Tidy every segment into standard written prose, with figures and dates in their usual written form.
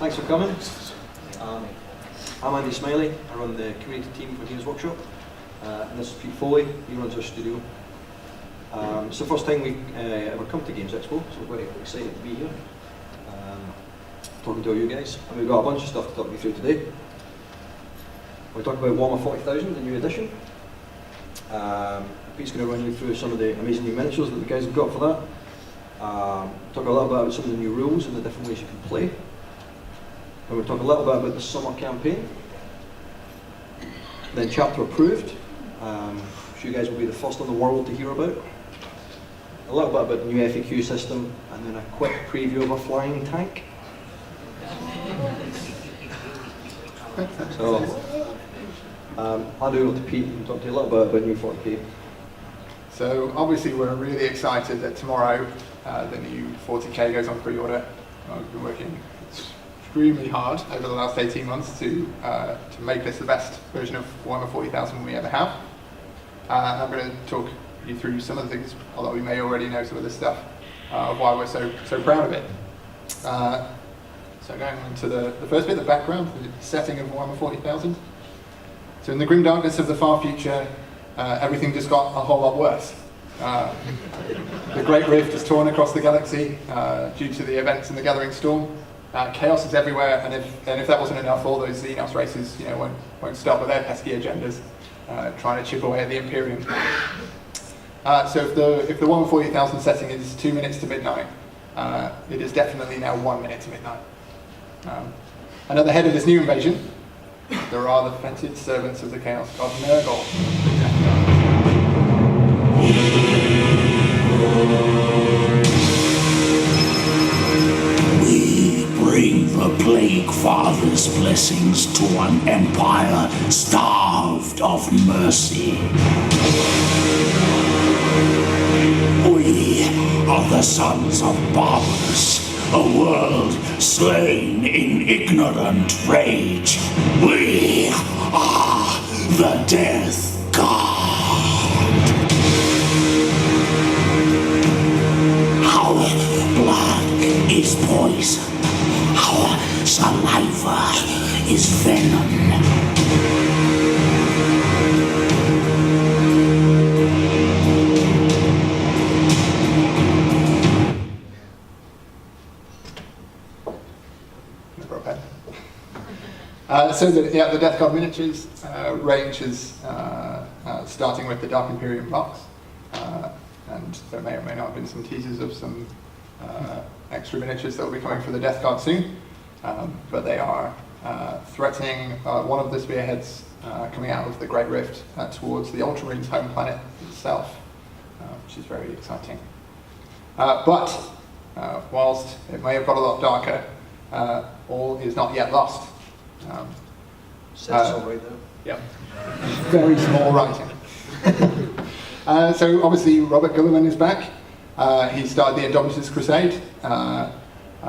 Thanks for coming. I'm Andy Smillie. I run the community team for Games Workshop. And this is Pete Foley. He runs our studio. It's the first time we ever come to Games Expo, so we're very excited to be here. Talking to all you guys. And we've got a bunch of stuff to talk you through today. We'll talk about Warhammer 40,000, the new edition. Pete's going to run you through some of the amazing new miniatures that the guys have got for that. Talk a little bit about some of the new rules and the different ways you can play. And we'll talk a little bit about the summer campaign. Then chapter approved, which you guys will be the first in the world to hear about. A little bit about the new FAQ system, and then a quick preview of a flying tank. So, I'll do it to Pete and talk to you a little bit about new 40k. So obviously we're really excited that tomorrow the new 40k goes on pre-order. We've been working extremely hard over the last 18 months to make this the best version of Warhammer 40,000 we ever have. And I'm going to talk you through some of the things, although we may already know some of this stuff, of why we're so proud of it. So going into the first bit, the background, the setting of Warhammer 40,000. So in the grim darkness of the far future, everything just got a whole lot worse. The Great Rift is torn across the galaxy due to the events in the Gathering Storm. Chaos is everywhere, and if that wasn't enough, all those Xenos races, won't stop with their pesky agendas, trying to chip away at the Imperium. So if the Warhammer 40,000 setting is 2 minutes to midnight, it is definitely now 1 minute to midnight. And at the head of this new invasion, there are the fetid servants of the Chaos God Nurgle. We bring the Plague Father's blessings to an empire starved of mercy. We are the sons of Barbarus, a world slain in ignorant rage. We are the Death God. Our blood is poison. Our saliva is venom. So the Death God miniatures range is starting with the Dark Imperium box, and there may or may not have been some teasers of some extra miniatures that will be coming for the Death God soon, but they are threatening one of the spearheads coming out of the Great Rift towards the Ultramarines' home planet itself, which is very exciting. But whilst it may have got a lot darker, all is not yet lost. Right there. Yep. Very small writing. So obviously Robert Guilliman is back. He started the Indomitus Crusade,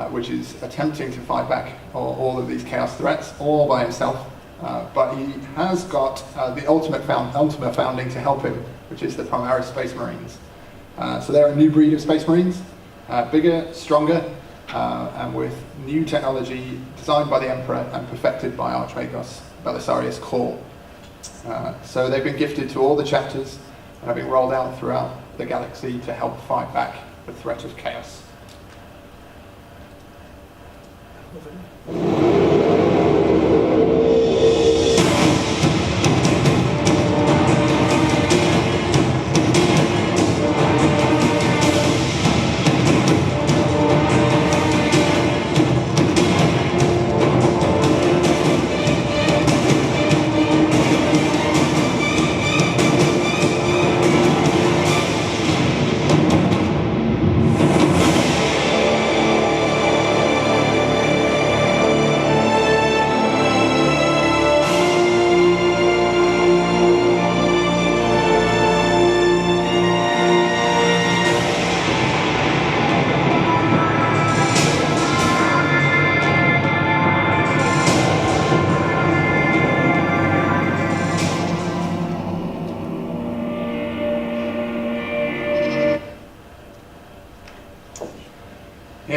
which is attempting to fight back all of these chaos threats all by himself. But he has got the ultimate founding to help him, which is the Primaris Space Marines. So they're a new breed of Space Marines, bigger, stronger, and with new technology designed by the Emperor and perfected by Archmagos Belisarius Core. So they've been gifted to all the chapters and are being rolled out throughout the galaxy to help fight back the threat of chaos.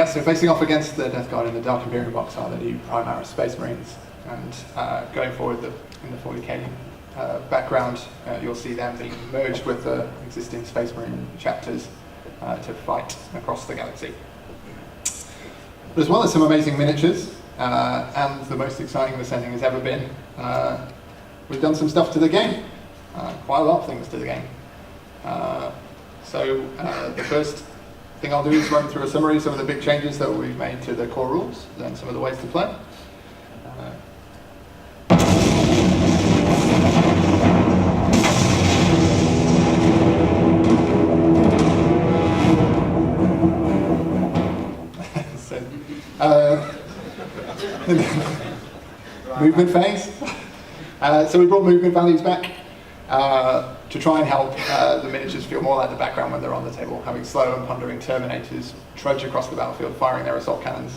Yeah, so facing off against the Death Guard in the Dark Imperium box are the new Primaris Space Marines, and going forward in the 40k background, you'll see them being merged with the existing Space Marine chapters to fight across the galaxy. But as well as some amazing miniatures, and the most exciting the setting has ever been, we've done some stuff to the game, quite a lot of things to the game. So the first thing I'll do is run through a summary of some of the big changes that we've made to the core rules, then some of the ways to play. Movement phase. So we brought movement values back to try and help the miniatures feel more like the background when they're on the table, having slow and pondering Terminators trudge across the battlefield, firing their assault cannons,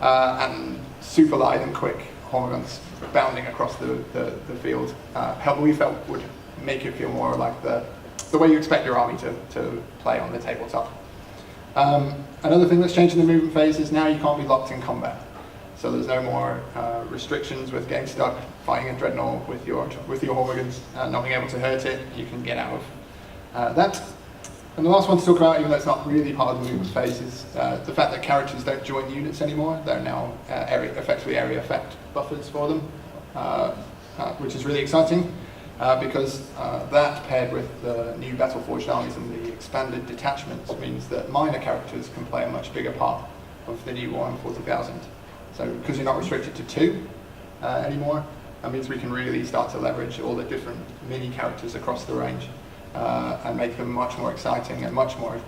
and super light and quick Hormiguns bounding across the field. We felt would make it feel more like the way you expect your army to play on the tabletop. Another thing that's changed in the movement phase is now you can't be locked in combat. So there's no more restrictions with getting stuck fighting a dreadnought with your Hormiguns, not being able to hurt it. You can get out of that. And the last one to talk about, even though it's not really part of the movement phase, is the fact that characters don't join units anymore. They're now effectively area effect buffers for them, which is really exciting because that paired with the new Battle-Forged armies and the expanded detachments means that minor characters can play a much bigger part of the new Warhammer 40,000. So because you're not restricted to 2 anymore, that means we can really start to leverage all the different mini characters across the range and make them much more exciting and much more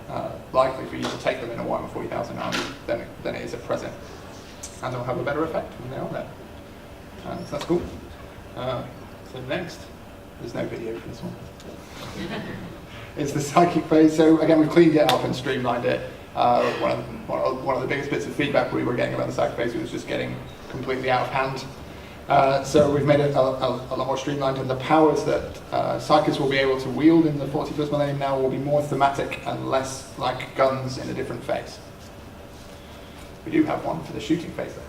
likely for you to take them in a Warhammer 40,000 army than it is at present. And they'll have a better effect when they're on there. So that's cool. So next, there's no video for this one. It's the psychic phase. So again, we've cleaned it up and streamlined it. One of the biggest bits of feedback we were getting about the psychic phase was just getting completely out of hand. So we've made it a lot more streamlined, and the powers that psychics will be able to wield in the 41st millennium now will be more thematic and less like guns in a different phase. We do have one for the shooting phase though.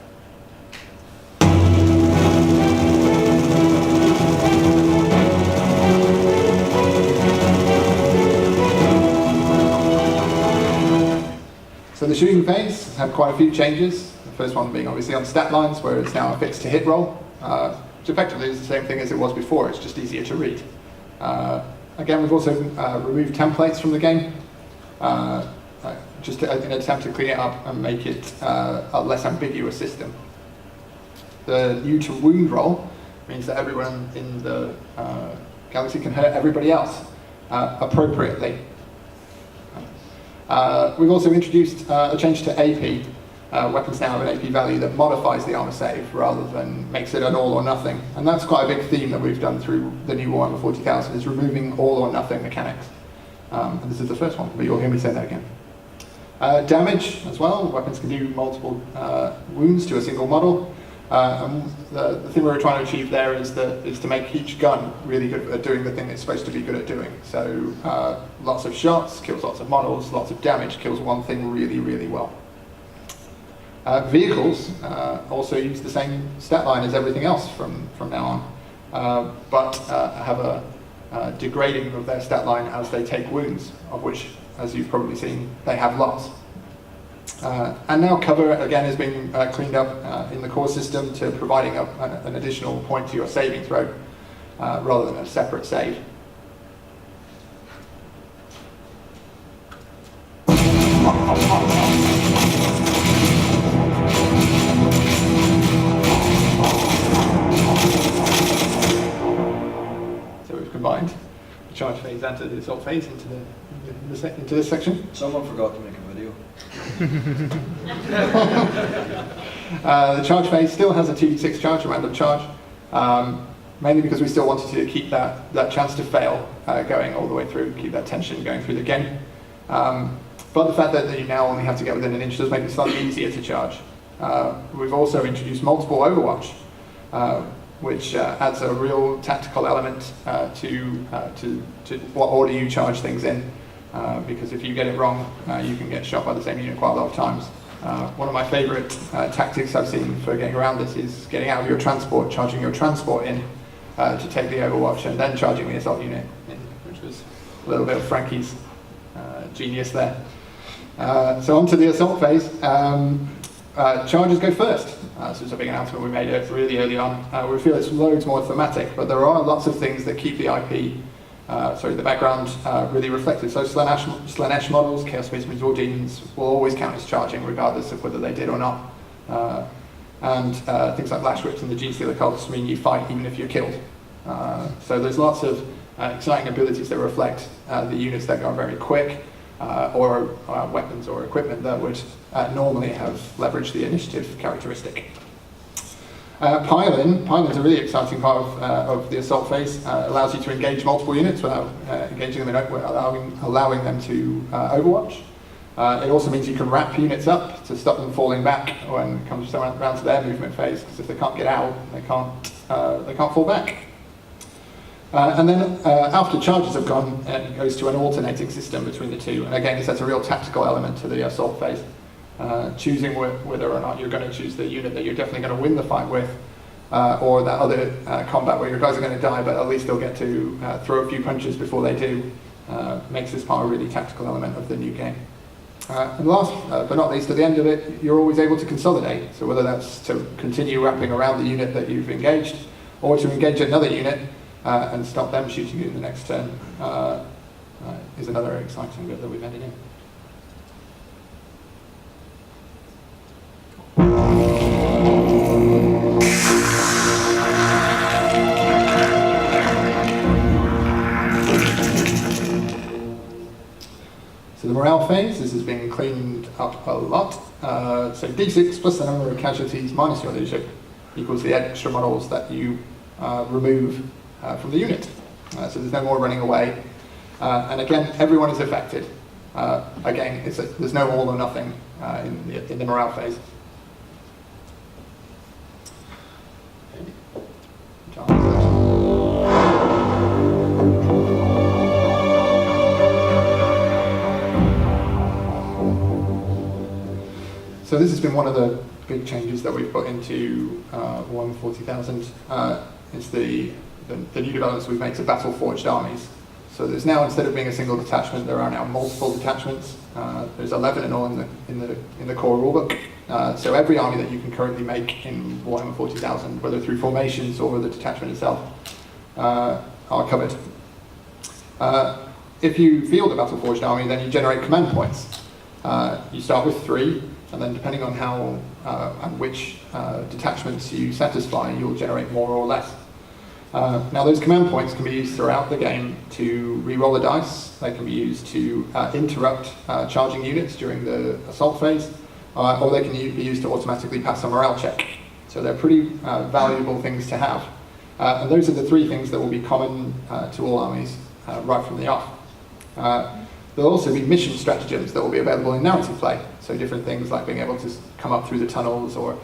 So the shooting phase has had quite a few changes. The first one being obviously on stat lines, where it's now a fixed to hit roll, which effectively is the same thing as it was before, it's just easier to read. Again, we've also removed templates from the game, just in an attempt to clean it up and make it a less ambiguous system. The new to wound roll means that everyone in the galaxy can hurt everybody else appropriately. We've also introduced a change to AP. Weapons now have an AP value that modifies the armor save rather than makes it an all or nothing. And that's quite a big theme that we've done through the new Warhammer 40,000, is removing all or nothing mechanics. And this is the first one, but you'll hear me say that again. Damage as well. Weapons can do multiple wounds to a single model. And the thing we're trying to achieve there is to make each gun really good at doing the thing it's supposed to be good at doing. So lots of shots kills lots of models, lots of damage kills one thing really, really well. Vehicles also use the same stat line as everything else from now on, but have a degrading of their stat line as they take wounds, of which, as you've probably seen, they have lots. And now cover, again, has been cleaned up in the core system to providing an additional point to your saving throw, rather than a separate save. So we've combined the charge phase and the assault phase into this section. Someone forgot to make a video. The charge phase still has a 2d6 charge, a random charge, mainly because we still wanted to keep that chance to fail going all the way through, keep that tension going through the game. But the fact that you now only have to get within an inch does make it slightly easier to charge. We've also introduced multiple overwatch, which adds a real tactical element to what order you charge things in. Because if you get it wrong, you can get shot by the same unit quite a lot of times. One of my favourite tactics I've seen for getting around this is getting out of your transport, charging your transport in to take the Overwatch, and then charging the assault unit in, which was a little bit of Frankie's genius there. So on to the assault phase. Charges go first. So it's a big announcement we made it really early on. We feel it's loads more thematic, but there are lots of things that keep the IP, the background really reflected. So Slanesh models, Chaos Space Marines or Demons will always count as charging regardless of whether they did or not. And things like Lash Whips and the Genestealer cults mean you fight even if you're killed. So there's lots of exciting abilities that reflect the units that go very quick, or weapons or equipment that would normally have leveraged the initiative characteristic. Pilin's a really exciting part of the assault phase. Allows you to engage multiple units without engaging them allowing them to overwatch. It also means you can wrap units up to stop them falling back when it comes around to their movement phase, because if they can't get out, they can't fall back. And then after charges have gone, it goes to an alternating system between the two. And again, this has a real tactical element to the assault phase. Choosing whether or not you're going to choose the unit that you're definitely going to win the fight with, or that other combat where your guys are going to die, but at least they'll get to throw a few punches before they do, makes this part a really tactical element of the new game. And last but not least, at the end of it, you're always able to consolidate. So whether that's to continue wrapping around the unit that you've engaged, or to engage another unit and stop them shooting you in the next turn, is another exciting bit that we've added in. So the morale phase, this has been cleaned up a lot. So D6 plus the number of casualties minus your leadership equals the extra models that you remove from the unit. So there's no more running away. And again, everyone is affected. Again, there's no all or nothing in the morale phase. So this has been one of the big changes that we've put into Warhammer 40,000. It's the new developments we've made to battle-forged armies. So there's now, instead of being a single detachment, there are now multiple detachments. There's 11 in all in the core rulebook. So every army that you can currently make in Warhammer 40,000, whether through formations or the detachment itself, are covered. If you field a battle-forged army, then you generate command points. You start with 3, and then depending on how and which detachments you satisfy, you'll generate more or less. Now those command points can be used throughout the game to re-roll a dice. They can be used to interrupt charging units during the assault phase, or they can be used to automatically pass a morale check. So they're pretty valuable things to have. And those are the 3 things that will be common to all armies right from the off. There'll also be mission stratagems that will be available in narrative play. So different things like being able to come up through the tunnels or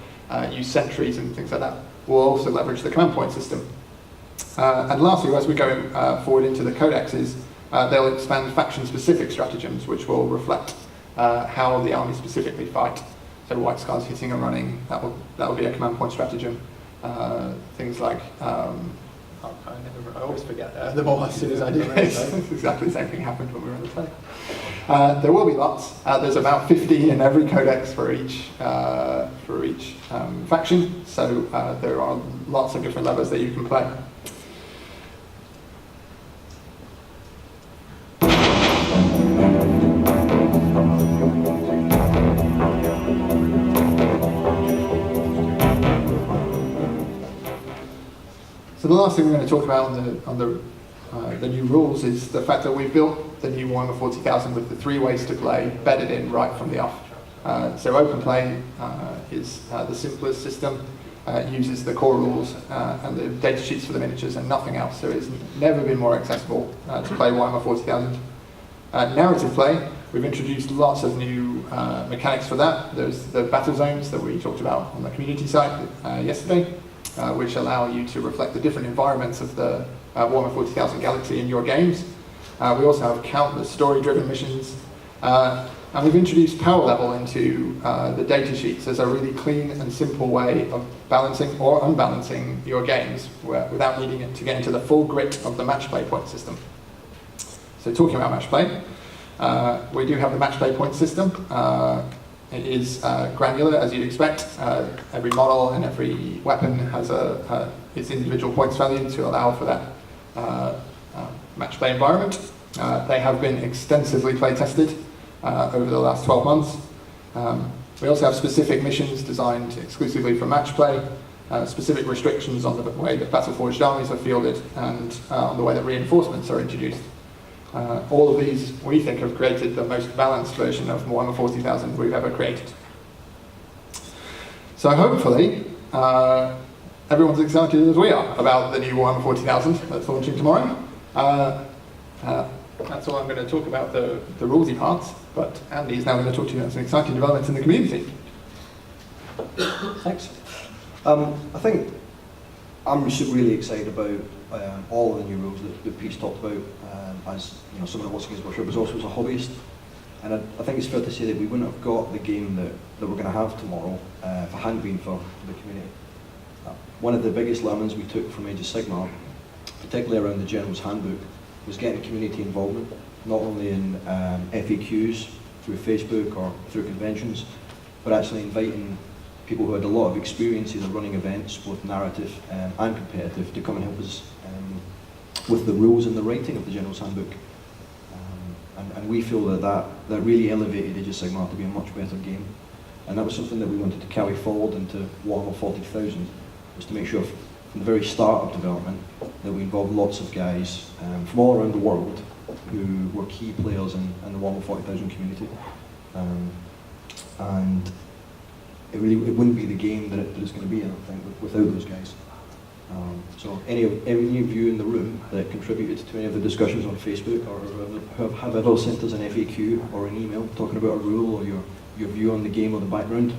use sentries and things like that will also leverage the command point system. And lastly, as we go forward into the codexes, they'll expand faction-specific stratagems, which will reflect how the army specifically fight. So White Scars hitting and running, that will be a command point stratagem. Things like, I always forget them all as soon as I do this. Exactly the same thing happened when we were on the play. There will be lots. There's about 15 in every codex for each faction. So there are lots of different levels that you can play. So the last thing we're going to talk about on the new rules is the fact that we've built the new Warhammer 40,000 with the 3 ways to play bedded in right from the off. So open play is the simplest system. It uses the core rules and the data sheets for the miniatures and nothing else. So it's never been more accessible to play Warhammer 40,000. Narrative play, we've introduced lots of new mechanics for that. There's the battle zones that we talked about on the community site yesterday, which allow you to reflect the different environments of the Warhammer 40,000 galaxy in your games. We also have countless story-driven missions. And we've introduced power level into the data sheets as a really clean and simple way of balancing or unbalancing your games without needing it to get into the full grit of the match play point system. So talking about match play, we do have the match play point system. It is granular, as you'd expect. Every model and every weapon has its individual points value to allow for that match play environment. They have been extensively play tested over the last 12 months. We also have specific missions designed exclusively for match play, specific restrictions on the way that battle-forged armies are fielded, and on the way that reinforcements are introduced. All of these, we think, have created the most balanced version of Warhammer 40,000 we've ever created. So hopefully, everyone's excited as we are about the new Warhammer 40,000 that's launching tomorrow. That's all I'm going to talk about, the rulesy parts, but Andy is now going to talk to you about some exciting developments in the community. Thanks. I think I'm really excited about all of the new rules that Pete's talked about, as you know, someone that works against Workshop, but also as a hobbyist. And I think it's fair to say that we wouldn't have got the game that we're going to have tomorrow if it hadn't been for the community. One of the biggest learnings we took from Age of Sigmar, particularly around the General's Handbook, was getting community involvement, not only in FAQs through Facebook or through conventions, but actually inviting people who had a lot of experience either running events, both narrative and competitive, to come and help us with the rules and the writing of the General's Handbook. And we feel that really elevated Age of Sigmar to be a much better game. And that was something that we wanted to carry forward into Warhammer 40,000, was to make sure from the very start of development that we involved lots of guys from all around the world who were key players in the Warhammer 40,000 community. And it wouldn't be the game that it's going to be, I don't think, without those guys. So any of you in the room that contributed to any of the discussions on Facebook or have ever sent us an FAQ or an email talking about a rule or your view on the game or the background,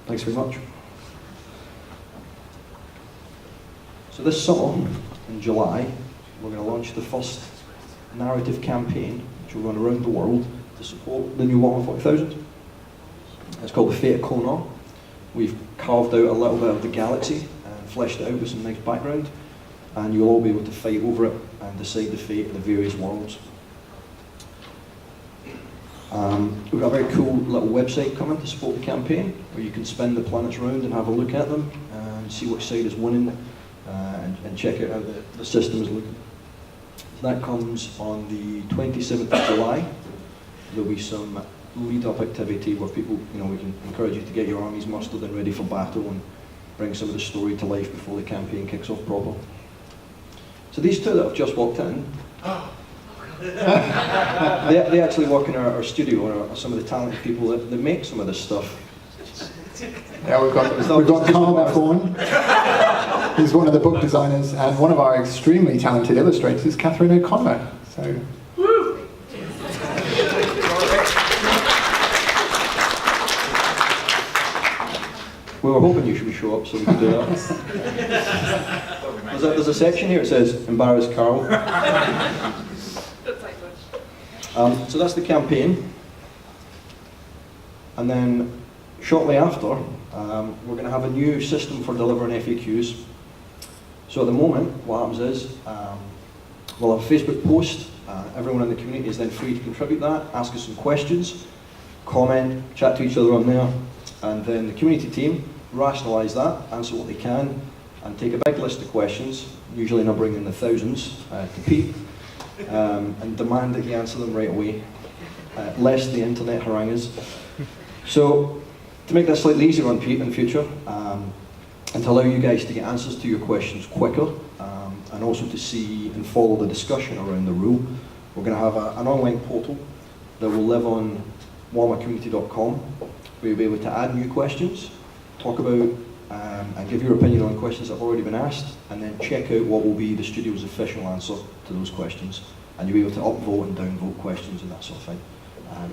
thanks very much. So this summer, in July, we're going to launch the first narrative campaign, which will run around the world to support the new Warhammer 40,000. It's called the Fate of Konar. We've carved out a little bit of the galaxy and fleshed it out with some nice background, and you'll all be able to fight over it and decide the fate of the various worlds. We've got a very cool little website coming to support the campaign, where you can spin the planets around and have a look at them and see which side is winning and check out how the system is looking. So that comes on the 27th of July. There'll be some lead-up activity where people, we can encourage you to get your armies mustered and ready for battle and bring some of the story to life before the campaign kicks off proper. So these two that have just walked in, they actually work in our studio, or are some of the talented people that make some of this stuff. Yeah, we've got Carl F. He's one of the book designers, and one of our extremely talented illustrators, Catherine O'Connor. So. We were hoping you should show up so we could do that. There's a section here that says, embarrass Carl. So that's the campaign. And then shortly after, we're going to have a new system for delivering FAQs. So at the moment, what happens is, we'll have a Facebook post. Everyone in the community is then free to contribute that, ask us some questions, comment, chat to each other on there. And then the community team rationalise that, answer what they can, and take a big list of questions, usually numbering in the thousands, to Pete, and demand that he answer them right away, lest the internet harangue us. So, to make that slightly easier on Pete in the future, and to allow you guys to get answers to your questions quicker, and also to see and follow the discussion around the rule, we're going to have an online portal that will live on warhammercommunity.com, where you'll be able to add new questions, talk about and give your opinion on questions that have already been asked, and then check out what will be the studio's official answer to those questions. And you'll be able to upvote and downvote questions and that sort of thing.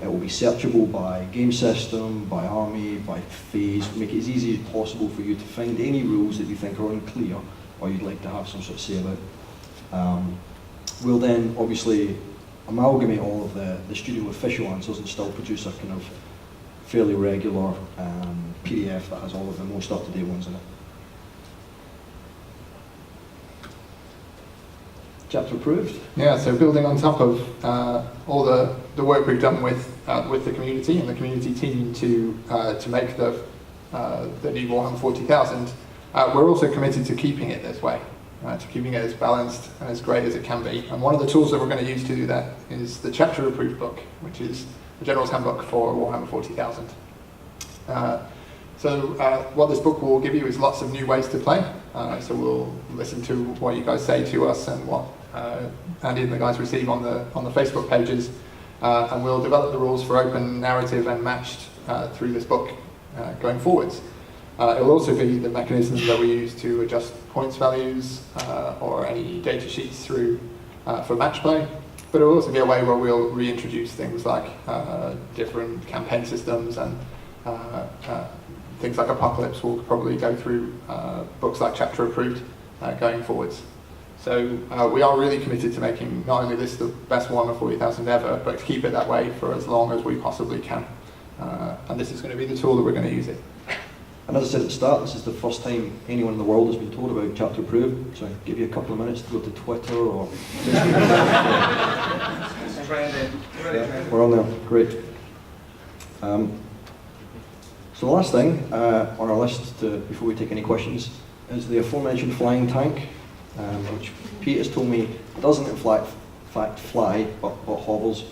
It will be searchable by game system, by army, by phase, make it as easy as possible for you to find any rules that you think are unclear or you'd like to have some sort of say about. We'll then obviously amalgamate all of the studio official answers and still produce a kind of fairly regular PDF that has all of the most up-to-date ones in it. Chapter approved? Yeah, so building on top of all the work we've done with the community and the community team to make the new Warhammer 40,000, we're also committed to keeping it this way, to keeping it as balanced and as great as it can be. And one of the tools that we're going to use to do that is the chapter approved book, which is the General's Handbook for Warhammer 40,000. So what this book will give you is lots of new ways to play. So we'll listen to what you guys say to us and what Andy and the guys receive on the Facebook pages, and we'll develop the rules for open, narrative, and matched through this book going forwards. It will also be the mechanisms that we use to adjust points values or any data sheets through for match play. But it will also be a way where we'll reintroduce things like different campaign systems and things like Apocalypse will probably go through books like Chapter Approved going forwards. So we are really committed to making not only this the best Warhammer 40,000 ever, but to keep it that way for as long as we possibly can. And this is going to be the tool that we're going to use it. And as I said at the start, this is the first time anyone in the world has been told about Chapter Approved, so I'll give you a couple of minutes to go to Twitter or It's trending. We're on there, great. So the last thing on our list before we take any questions is the aforementioned flying tank, which Pete has told me doesn't in fact fly, but hobbles.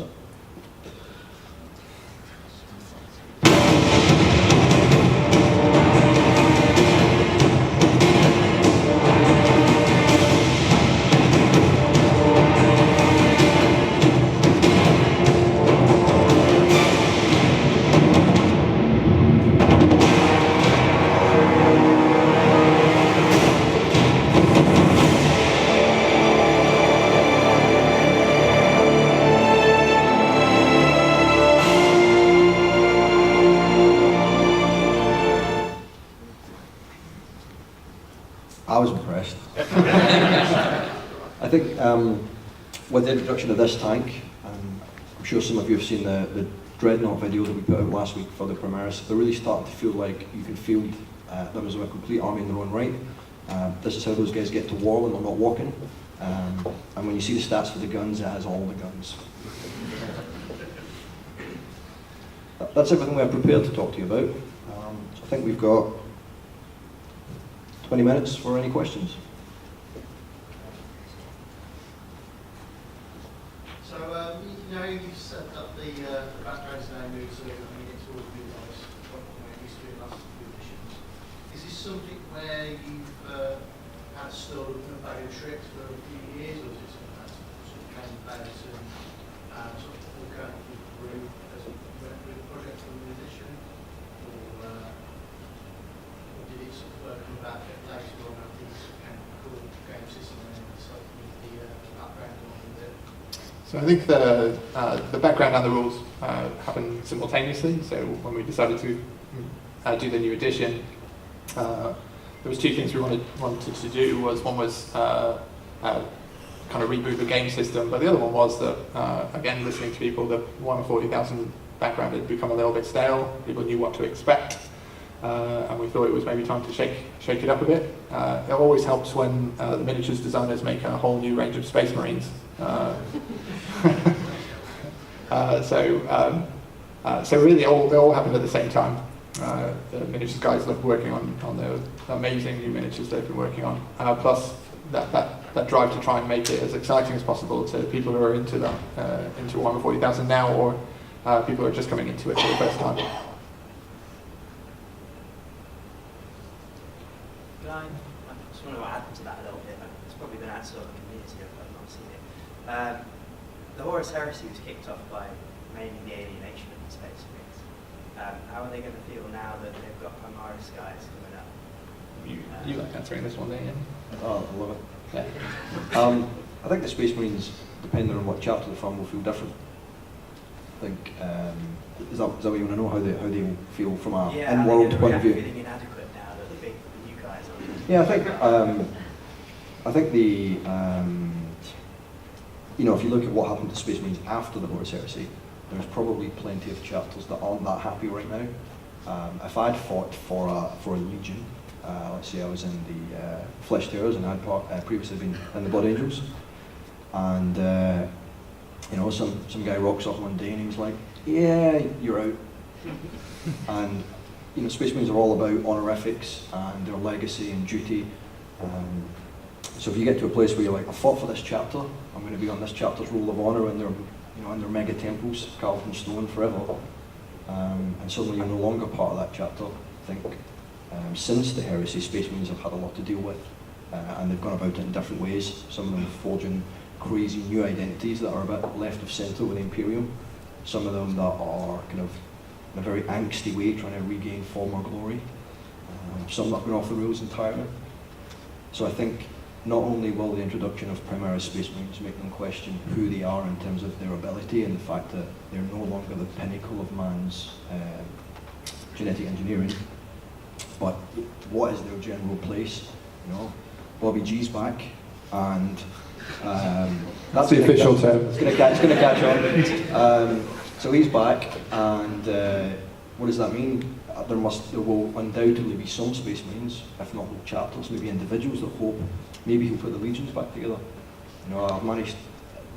I was impressed. I think with the introduction of this tank, I'm sure some of you have seen the Dreadnought video that we put out last week for the Primaris. They're really starting to feel like you can field them as a complete army in their own right. This is how those guys get to war when they're not walking. And when you see the stats for the guns, it has all the guns. That's everything we have prepared to talk to you about. So I think we've got 20 minutes for any questions. So, you set up the backgrounds now move, so it's all new nice, what you used to do in the last few editions. Is this something where you've had stored up in a bag of tricks for a few years, or is it something that's sort of came about and sort of organically grew as it went through the project from the edition? Or did it sort of come back later on after this kind of cool game system and then decided to move the background on with it? So I think the background and the rules happened simultaneously. So when we decided to do the new edition, there was two things we wanted to do. One was kind of reboot the game system, but the other one was that again, listening to people, the Warhammer 40,000 background had become a little bit stale. People knew what to expect, and we thought it was maybe time to shake it up a bit. It always helps when the miniatures designers make a whole new range of Space Marines. So really, they all happened at the same time. The miniatures guys are working on the amazing new miniatures they've been working on. Plus, that drive to try and make it as exciting as possible to people who are into Warhammer 40,000 now, or people who are just coming into it for the first time. I just want to add to that a little bit. It's probably been answered on the community, I've not seen it. The Horus Heresy was kicked off by mainly the alienation of the Space Marines. How are they going to feel now that they've got Primaris guys coming up? You like answering this one, Ian? Oh, I love it. Yeah. I think the Space Marines, depending on what chapter they're from, will feel different. I think, is that what you want to know, how they will feel from an in-world point of view? Feeling inadequate now that the new guys are. Yeah, I think the if you look at what happened to Space Marines after the Horus Heresy, there's probably plenty of chapters that aren't that happy right now. If I'd fought for a legion, let's say I was in the Flesh Terrors and I'd previously been in the Blood Angels, and some guy rocks up one day and he's like, "Yeah, you're out." And Space Marines are all about honorifics and their legacy and duty. So if you get to a place where you're like, "I fought for this chapter, I'm going to be on this chapter's Roll of Honor in their mega temples, carved in stone forever," and suddenly you're no longer part of that chapter. I think since the Heresy, Space Marines have had a lot to deal with, and they've gone about it in different ways. Some of them forging crazy new identities that are a bit left of centre with the Imperium. Some of them that are kind of in a very angsty way trying to regain former glory. Some that have gone off the rails entirely. So I think not only will the introduction of Primaris Space Marines make them question who they are in terms of their ability and the fact that they're no longer the pinnacle of man's genetic engineering, but what is their general place? Bobby G's back, and that's the official term. It's going to catch on. So he's back, and what does that mean? There will undoubtedly be some Space Marines, if not whole chapters, maybe individuals that hope maybe he'll put the legions back together. I've managed,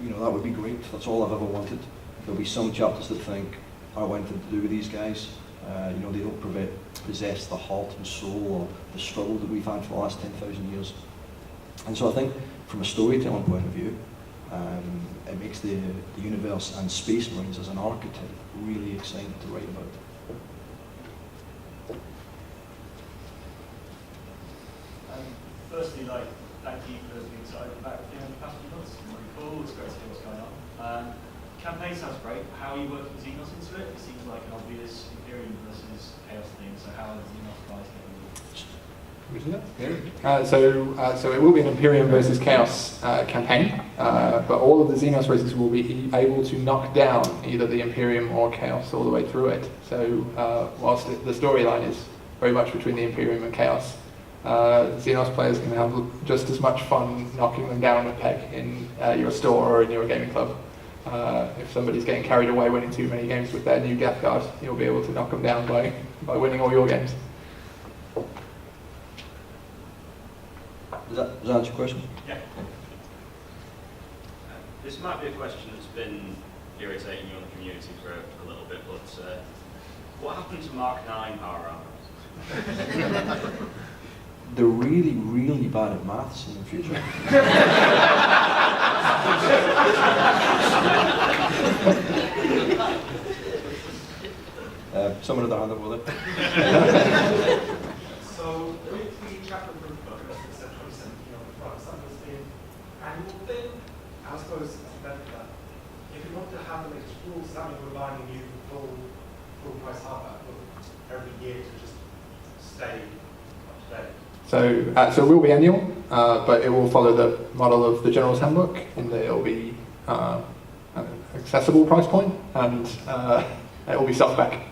that would be great. That's all I've ever wanted. There'll be some chapters that think, I want to do with these guys. They don't possess the heart and soul or the struggle that we've had for the last 10,000 years. And so I think, from a storytelling point of view, it makes the universe and Space Marines as an archetype really exciting to write about. Firstly, thank you for being excited about the past few months. It's really cool. It's great to see what's going on. Campaign sounds great. How are you working Xenos into it? It seems like an obvious Imperium versus Chaos thing. So how are the Xenos guys getting involved? So it will be an Imperium versus Chaos campaign, but all of the Xenos races will be able to knock down either the Imperium or Chaos all the way through it. So whilst the storyline is very much between the Imperium and Chaos, Xenos players can have just as much fun knocking them down a peg in your store or in your gaming club. If somebody's getting carried away winning too many games with their new Death Guard, you'll be able to knock them down by winning all your games. Does that answer your question? Yeah. This might be a question that's been irritating you on the community for a little bit, but what happened to Mark 9 power armor? They're really, really bad at maths in the future. Someone at the hand over there. So, with the chapter from Primaris, etc., the product that was the annual thing, I suppose it's better that if you want to have an extra rules, that means we're buying a new full price hardware every year to just stay up to date. So it will be annual, but it will follow the model of the General's Handbook, in that it will be an accessible price point, and it will be softback.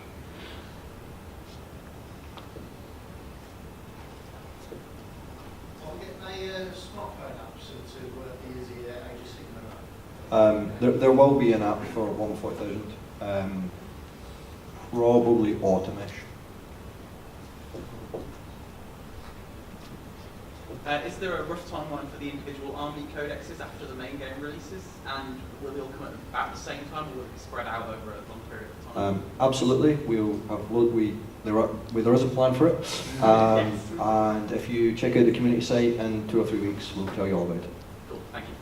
Are we getting a smartphone app to work the Age of Sigmar? There will be an app for Warhammer 40,000, probably autumnish. Is there a rough timeline for the individual army codexes after the main game releases, and will they all come at about the same time, or will it be spread out over a long period of time? Absolutely, we'll have there is a plan for it, and if you check out the community site in 2 or 3 weeks, we'll tell you all about it. Cool, thank you.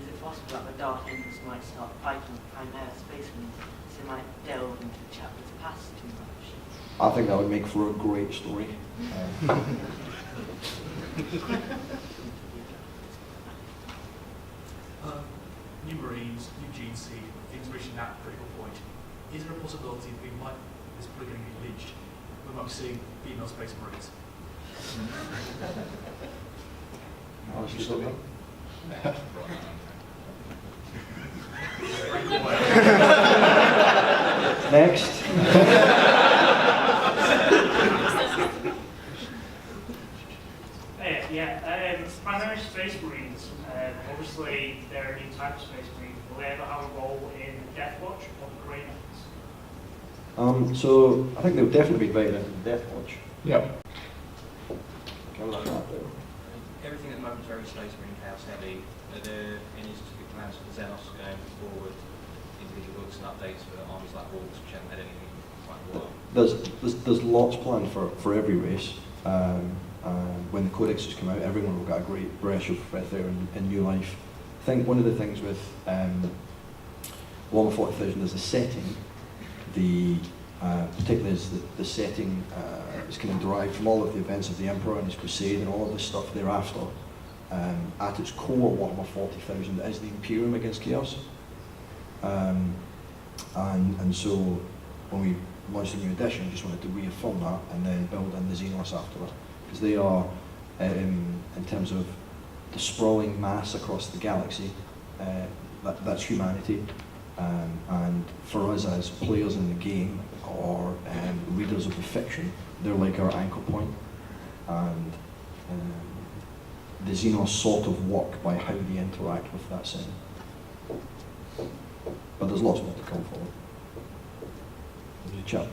Is it possible that the Dark Angels might start fighting Primaris Space Marines, so they might delve into the chapter's past too much? I think that would make for a great story. New Marines, new GC, things reaching that critical point. Is there a possibility that this is probably going to be lynched? We might be seeing female Space Marines. Next. Primaris Space Marines, obviously they're a new type of Space Marine. Will they ever have a role in Death Watch or the Grey Knights? So I think they'll definitely be invited into the Death Watch. Yep. Everything at the moment is very Space Marine Chaos heavy. Are there any specific plans for Xenos going forward? Individual books and updates for armies like Hawks, which haven't had anything in quite a while? There's lots planned for every race. When the codexes come out, everyone will get a great breath air and new life. I think one of the things with Warhammer 40,000 is the setting. Particularly is the setting is kind of derived from all of the events of the Emperor and his crusade and all of this stuff thereafter. At its core, Warhammer 40,000 is the Imperium against Chaos. And so when we launched the new edition, we just wanted to reaffirm that and then build in the Xenos after it. Because they are, in terms of the sprawling mass across the galaxy, that's humanity. And for us as players in the game or readers of the fiction, they're like our anchor point. And the Xenos sort of work by how they interact with that setting. But there's lots more to come forward. There's a chat.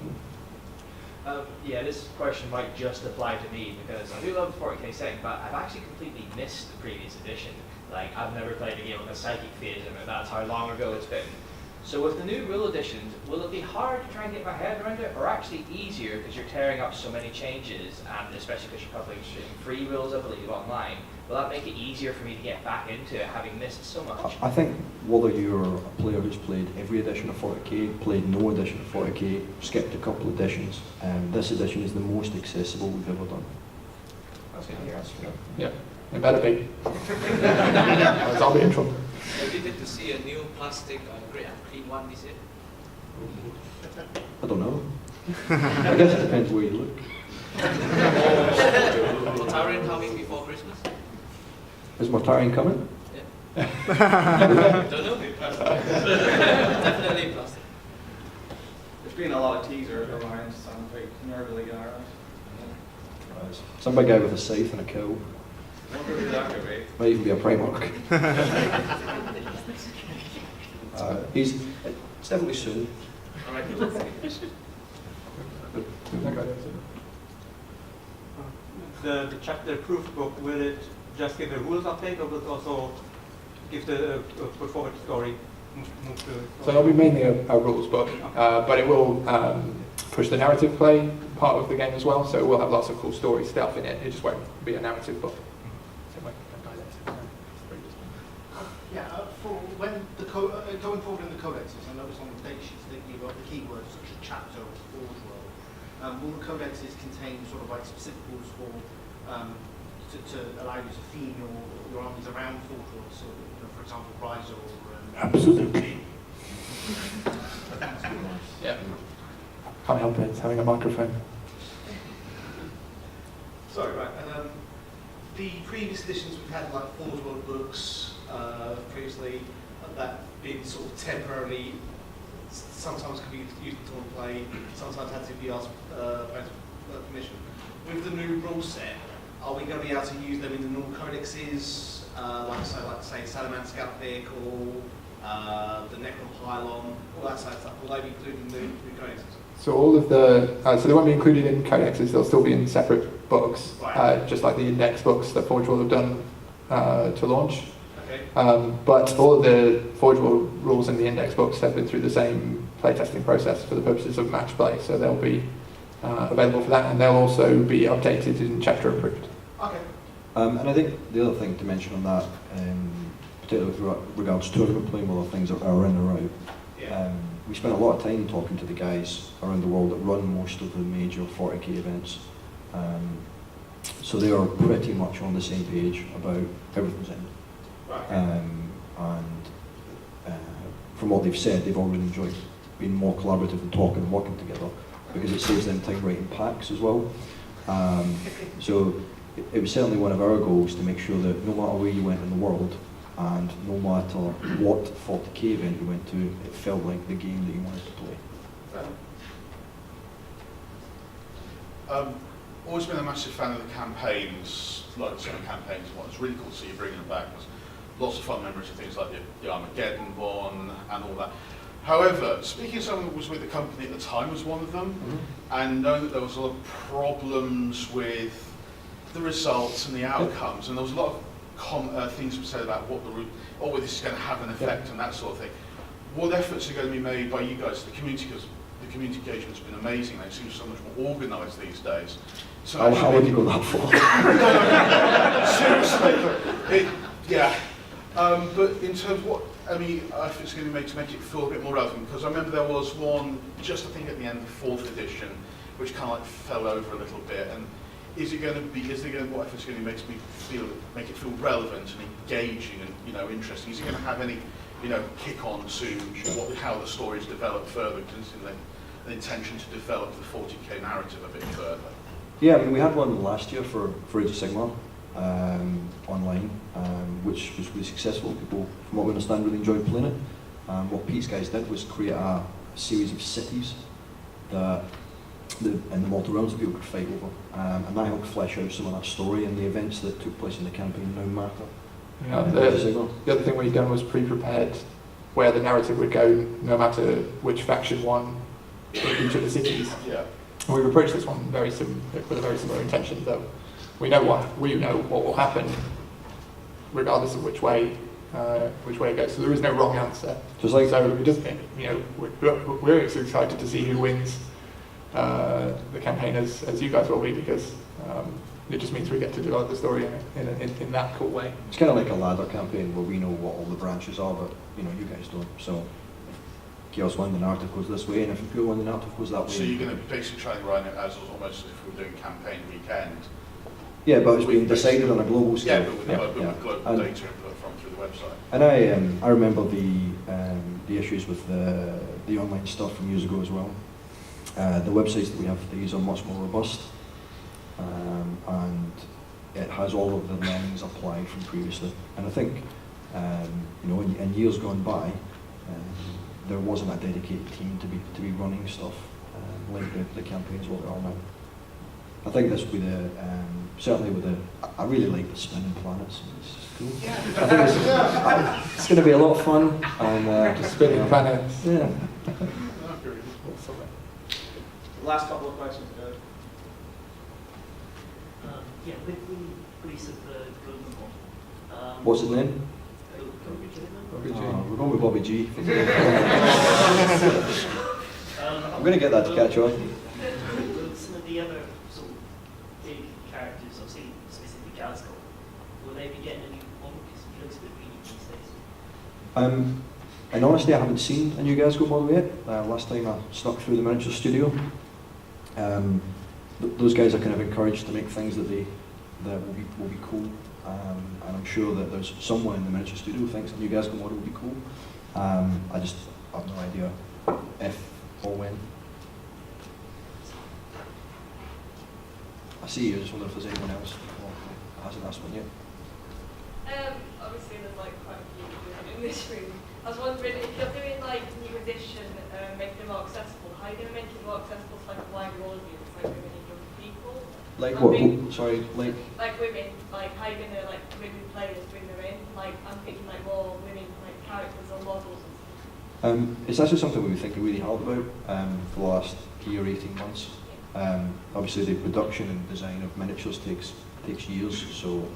Yeah, this question might just apply to me because I do love the 40k setting, but I've actually completely missed the previous edition. Like, I've never played a game with a psychic phase in it, that's how long ago it's been. So with the new rule editions, will it be hard to try and get my head around it, or actually easier because you're tearing up so many changes, and especially because you're publishing free rules, I believe, online? Will that make it easier for me to get back into it, having missed so much? I think whether you're a player who's played every edition of 40k, played no edition of 40k, skipped a couple editions, this edition is the most accessible we've ever done. That's good to hear. Yeah, it better be. Otherwise I'll be in trouble. Have you get to see a new plastic grey and clean one this year? I don't know. I guess it depends where you look. Mortarion coming before Christmas? Is Mortarion coming? Yeah. Don't know. Definitely plastic. There's been a lot of teasers around, so I'm quite nervily going around. Some big guy with a scythe and a kill. I wonder who that could be. Might even be a Primark. It's definitely soon. All right. The chapter proof book, will it just give a rules update, or will it also give the put forward story? So it'll be mainly a rules book, but it will push the narrative play part of the game as well, so it will have lots of cool story stuff in it. It just won't be a narrative book. Yeah, for when the going forward in the codexes, I noticed on the data sheets that you've got the keywords such as chapter or forge world. Will the codexes contain sort of like specific rules for to allow you to theme your armies around forge world? So, for example, Rise or Absolutely. Yeah. Can't help it. It's having a microphone. Sorry, right. The previous editions we've had like Forge World books previously that been sort of temporarily, sometimes could be used to play, sometimes had to be asked permission. With the new rule set, are we going to be able to use them in the normal codexes, like say Salamand Scout Pick or the Necron Pylon, all that sort of stuff? Will they be included in the new codexes? So all of the, so they won't be included in codexes, they'll still be in separate books, right. Just like the index books that Forge World have done to launch. Okay. But all of the Forge World rules in the index books have been through the same playtesting process for the purposes of match play, so they'll be available for that, and they'll also be updated in chapter approved. Okay. And I think the other thing to mention on that, particularly with regards to tournament play, whether things are in or out, yeah. We spent a lot of time talking to the guys around the world that run most of the major 40k events. So they are pretty much on the same page about everything's in. Right. And from what they've said, they've all really enjoyed being more collaborative and talking and working together, because it saves them time writing packs as well. So it was certainly one of our goals to make sure that no matter where you went in the world, and no matter what 40k event you went to, it felt like the game that you wanted to play. Always been a massive fan of the campaigns, like certain campaigns and what. It's really cool to see you bringing them back. lots of fun memories of things like the Armageddon one and all that. However, speaking of someone who was with the company at the time was one of them, and knowing that there was a lot of problems with the results and the outcomes, and there was a lot of things said about what the route, whether this is going to have an effect and that sort of thing. What efforts are going to be made by you guys, the community, because the community engagement has been amazing, and it seems so much more organised these days. So how would you go that far? Seriously, but in terms of what efforts are going to be made to make it feel a bit more relevant, because I remember there was one just I think at the end of the 4th edition, which kind of like fell over a little bit. And what efforts are going to be made to make it feel relevant and engaging and interesting? Is it going to have any kick on to how the stories develop further, considering the intention to develop the 40k narrative a bit further? Yeah, we had one last year for Age of Sigmar online, which was really successful. People, from what we understand, really enjoyed playing it. What Pete's guys did was create a series of cities that in the Mortal Realms that people could fight over, and that helped flesh out some of that story, and the events that took place in the campaign now matter. The other thing we've done was pre-prepared where the narrative would go, no matter which faction won in each of the cities. Yeah. And we've approached this one with a very similar intention, that we know what will happen, regardless of which way it goes. So there is no wrong answer. So it doesn't, we're excited to see who wins the campaign as you guys will be, because it just means we get to develop the story in that cool way. It's kind of like a ladder campaign where we know what all the branches are, but you guys don't. So if Chaos 1, the narrative goes this way, and if Imperial 1, the narrative goes that way. So you're going to basically try and run it as almost if we were doing campaign weekend. Yeah, but it's been decided on a global scale. Yeah, but with global data input through the website. And I remember the issues with the online stuff from years ago as well. The websites that we have for these are much more robust, and it has all of the learnings applied from previously. And I think, in years gone by, there wasn't a dedicated team to be running stuff like the campaigns what they are now. I think this will be certainly with I really like the spinning planets. It's cool. Yeah. I think it's going to be a lot of fun. And just spinning planets. Yeah. Last couple of questions. With the release of the global model. What's his name? Bobby G. We're going with Bobby G. I'm going to get that to catch on. Some of the other sort of big characters, I've seen specifically Gazgol, will they be getting a new one? Because it looks a bit weak these days. And honestly, I haven't seen a new Gazgol model yet. Last time I snuck through the miniature studio. Those guys are kind of encouraged to make things that will be cool. And I'm sure that there's someone in the miniature studio who thinks a new Gazgol model would be cool. I just have no idea if or when. I see you, I just wonder if there's anyone else who hasn't asked one yet. Obviously there's quite a few in this room. I was wondering if you're doing new edition, making it more accessible, how are you going to make it more accessible to a wider audience, women and young people? Like what? Sorry, like? Like women, how are you going to women players bring them in? I'm thinking more women characters or models. It's actually something we've been thinking really hard about for the last year, 18 months. Obviously the production and design of miniatures takes years, so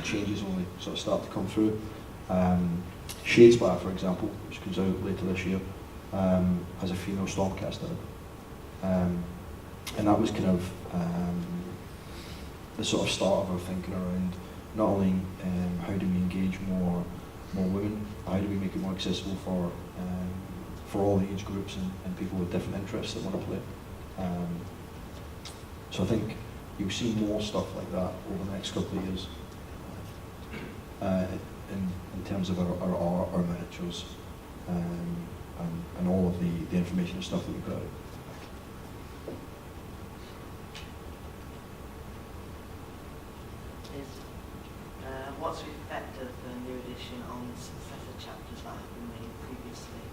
changes only sort of start to come through. Shadespire, for example, which comes out later this year, has a female Stormcaster. And that was kind of the sort of start of our thinking around not only how do we engage more women, how do we make it more accessible for all the age groups and people with different interests that want to play. So I think you'll see more stuff like that over the next couple of years in terms of our miniatures and all of the information and stuff that we put out. What's the effect of the new edition on successor chapters that have been made previously?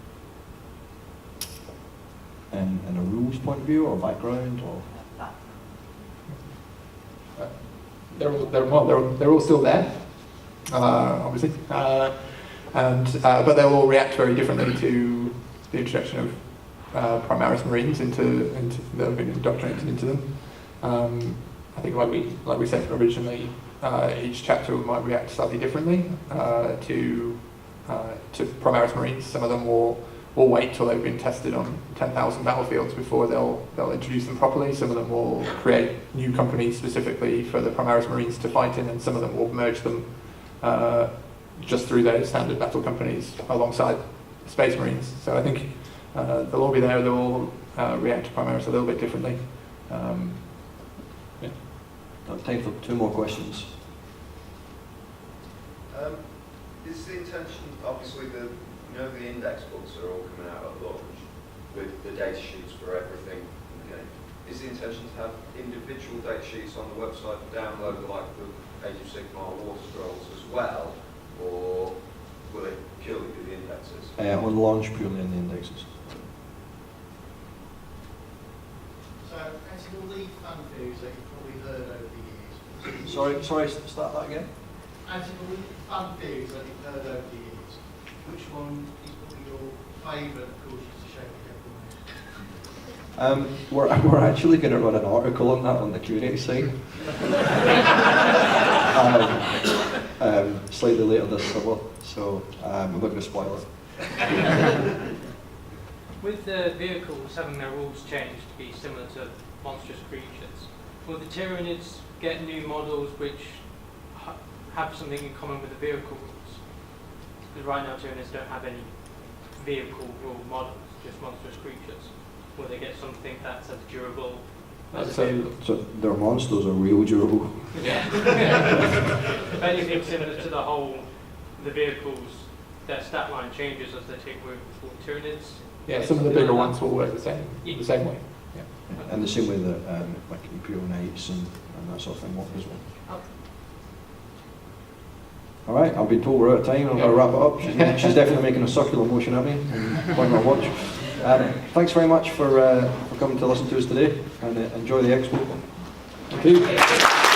In a rules point of view, or background, or? They're all still there. obviously. But they'll all react very differently to the introduction of Primaris Marines into that have been indoctrinated into them. I think like we said originally, each chapter might react slightly differently to Primaris Marines. Some of them will wait till they've been tested on 10,000 battlefields before they'll introduce them properly. Some of them will create new companies specifically for the Primaris Marines to fight in, and some of them will merge them just through their standard battle companies alongside Space Marines. So I think they'll all be there, they'll all react to Primaris a little bit differently. Yeah. Got time for 2 more questions. Is the intention, obviously the index books are all coming out at launch with the data sheets for everything in the game. Is the intention to have individual data sheets on the website for download, like the Age of Sigmar Water Scrolls as well, or will it purely be the indexes? On launch, purely in the indexes. So, actually, all the fan theories that you've probably heard over the years. Sorry, start that again. Actually, all the fan theories that you've heard over the years, which one is probably your favourite that caused you to shake your head the most? We're actually going to run an article on that on the community site. Slightly later this summer, so I'm not going to spoil it. With the vehicles having their rules changed to be similar to monstrous creatures, will the Tyranids get new models which have something in common with the vehicle rules? Because right now Tyranids don't have any vehicle rule models, just monstrous creatures. Will they get something that's as durable as a vehicle? So their monsters are real durable. Yeah. If anything similar to the vehicles, their stat line changes as they take root for Tyranids. Yeah, some of the bigger ones will work the same way. Yeah. And the same way that like Imperial Knights and that sort of thing work as well. All right, I've been told we're out of time. I'm going to wrap it up. She's definitely making a circular motion at me and pointing my watch. Thanks very much for coming to listen to us today, and enjoy the expo. Thank you.